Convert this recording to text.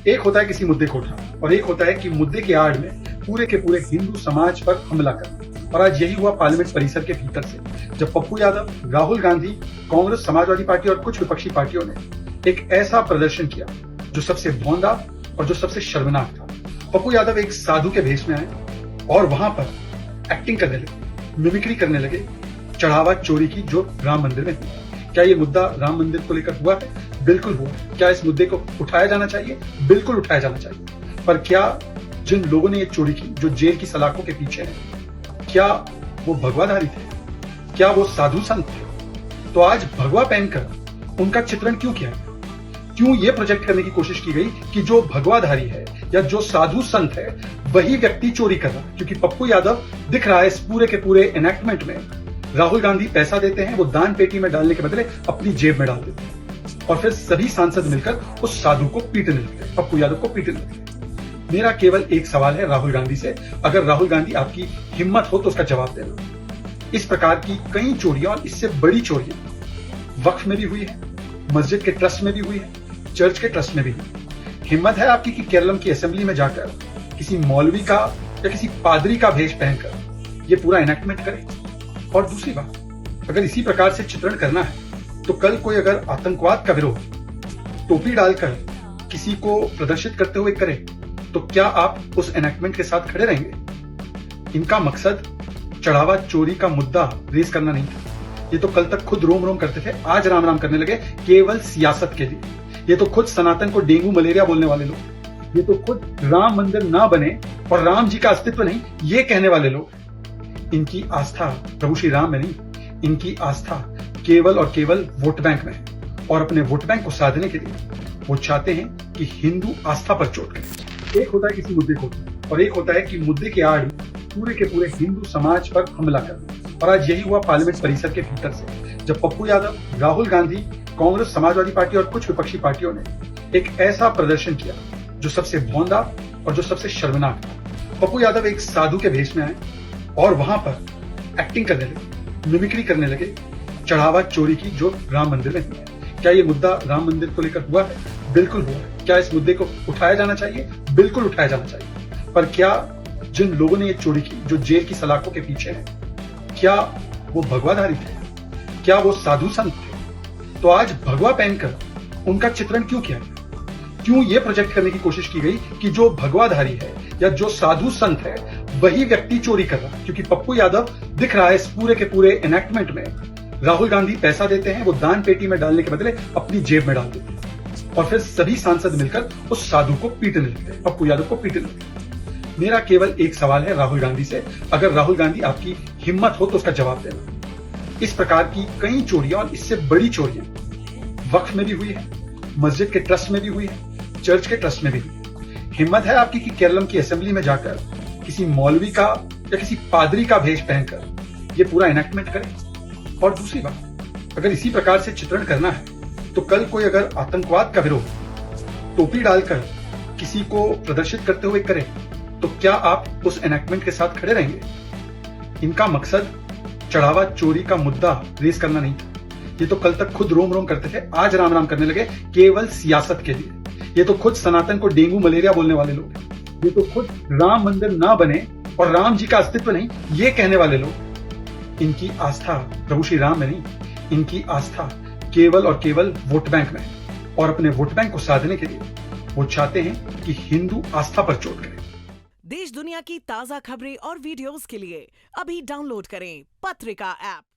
एक होता है किसी मुद्दे को उठाना और एक होता है कि मुद्दे के आड़ में पूरे के पूरे हिंदू समाज पर हमला करना। और आज यही हुआ पार्लियामेंट परिसर के भीतर से, जब पप्पू यादव, राहुल गांधी, कांग्रेस, समाजवादी पार्टी और कुछ विपक्षी पार्टियों ने एक ऐसा प्रदर्शन किया जो सबसे भौंदा और जो सबसे शर्मनाक था। पप्पू यादव एक साधु के भेष में आए और वहां पर एक्टिंग करने लगे, मिमिक्री करने लगे चढ़ावा चोरी की जो राम मंदिर में हुई। क्या ये मुद्दा राम मंदिर को लेकर हुआ है? बिल्कुल हुआ। क्या इस मुद्दे को उठाया जाना चाहिए? बिल्कुल उठाया जाना चाहिए। पर क्या जिन लोगों ने ये चोरी की, जो जेल की सलाखों के पीछे हैं, क्या वो भगवाधारी थे? क्या वो साधु संत थे? तो आज भगवा पहनकर उनका चित्रण क्यों किया? क्यों ये प्रोजेक्ट करने की कोशिश की गई कि जो भगवाधारी है या जो साधु संत है वही व्यक्ति चोरी कर रहा है? क्योंकि पप्पू यादव दिख रहा है इस पूरे के पूरे एनेक्टमेंट में, राहुल गांधी पैसा देते हैं, वो दान पेटी में डालने के बदले अपनी जेब में डाल देते हैं और फिर सभी सांसद मिलकर उस साधु को पीटने लगते हैं, पप्पू यादव को पीटने लगते हैं। मेरा केवल एक सवाल है राहुल गांधी से, अगर राहुल गांधी आपकी हिम्मत हो तो उसका जवाब देना। इस प्रकार की कई चोरियां और इससे बड़ी चोरियां वक्फ में भी हुई है, मस्जिद के ट्रस्ट में भी हुई है, चर्च के ट्रस्ट में भी हुई। हिम्मत है आपकी कि केरलम की असेंबली में जाकर किसी मौलवी का या किसी पादरी का भेष पहनकर ये पूरा एनेक्टमेंट करे? और दूसरी बात, अगर इसी प्रकार से चित्रण करना है तो कल कोई अगर आतंकवाद का विरोध टोपी डालकर किसी को प्रदर्शित करते हुए करे तो क्या आप उस एनेक्टमेंट के साथ खड़े रहेंगे? इनका मकसद चढ़ावा चोरी का मुद्दा रेज करना नहीं था। ये तो कल तक खुद रोम रोम करते थे, आज राम राम करने लगे केवल सियासत के लिए। ये तो खुद सनातन को डेंगू मलेरिया बोलने वाले लोग, ये तो खुद राम मंदिर ना बने और राम जी का अस्तित्व नहीं ये कहने वाले लोग। इनकी आस्था प्रभु श्री राम में नहीं, इनकी आस्था केवल और केवल वोट बैंक में है और अपने वोट बैंक को साधने के लिए वो चाहते हैं कि हिंदू आस्था पर चोट करें। एक होता है किसी मुद्दे को उठाना और एक होता है कि मुद्दे के आड़ में पूरे के पूरे हिंदू समाज पर हमला करना। और आज यही हुआ पार्लियामेंट परिसर के भीतर से, जब पप्पू यादव, राहुल गांधी, कांग्रेस, समाजवादी पार्टी और कुछ विपक्षी पार्टियों ने एक ऐसा प्रदर्शन किया जो सबसे भौंदा और जो सबसे शर्मनाक था। पप्पू यादव एक साधु के भेष में आए और वहां पर एक्टिंग करने लगे, मिमिक्री करने लगे चढ़ावा चोरी की जो राम मंदिर में हुई है। क्या ये मुद्दा राम मंदिर को लेकर हुआ है? बिल्कुल हुआ। क्या इस मुद्दे को उठाया जाना चाहिए? बिल्कुल उठाया जाना चाहिए। पर क्या जिन लोगों ने ये चोरी की, जो जेल की सलाखों के पीछे हैं, क्या वो भगवाधारी थे? क्या वो साधु संत थे? तो आज भगवा पहनकर उनका चित्रण क्यों किया? क्यों ये प्रोजेक्ट करने की कोशिश की गई कि जो भगवाधारी है या जो साधु संत है वही व्यक्ति चोरी कर रहा है? क्योंकि पप्पू यादव दिख रहा है इस पूरे के पूरे एनेक्टमेंट में, राहुल गांधी पैसा देते हैं, वो दान पेटी में डालने के बदले अपनी जेब में डाल देते हैं और फिर सभी सांसद मिलकर उस साधु को पीटने लगते हैं, पप्पू यादव को पीटने लगते हैं। मेरा केवल एक सवाल है राहुल गांधी से, अगर राहुल गांधी आपकी हिम्मत हो तो उसका जवाब देना। इस प्रकार की कई चोरियां और इससे बड़ी चोरियां वक्फ में भी हुई है, मस्जिद के ट्रस्ट में भी हुई है, चर्च के ट्रस्ट में भी हुई है। हिम्मत है आपकी कि केरलम की असेंबली में जाकर किसी मौलवी का या किसी पादरी का भेष पहनकर ये पूरा एनेक्टमेंट करे? और दूसरी बात, अगर इसी प्रकार से चित्रण करना है तो कल कोई अगर आतंकवाद का विरोध टोपी डालकर किसी को प्रदर्शित करते हुए करे तो क्या आप उस एनेक्टमेंट के साथ खड़े रहेंगे? इनका मकसद चढ़ावा चोरी का मुद्दा रेज करना नहीं था। ये तो कल तक खुद रोम रोम करते थे, आज राम राम करने लगे केवल सियासत के लिए। ये तो खुद सनातन को डेंगू मलेरिया बोलने वाले लोग, ये तो खुद राम मंदिर ना बने और राम जी का अस्तित्व नहीं ये कहने वाले लोग। इनकी आस्था प्रभु श्री राम में नहीं, इनकी आस्था केवल और केवल वोट बैंक में है और अपने वोट बैंक को साधने के लिए वो चाहते हैं कि हिंदू आस्था पर चोट करें। देश दुनिया की ताजा खबरें और वीडियोस के लिए अभी डाउनलोड करें पत्रिका ऐप।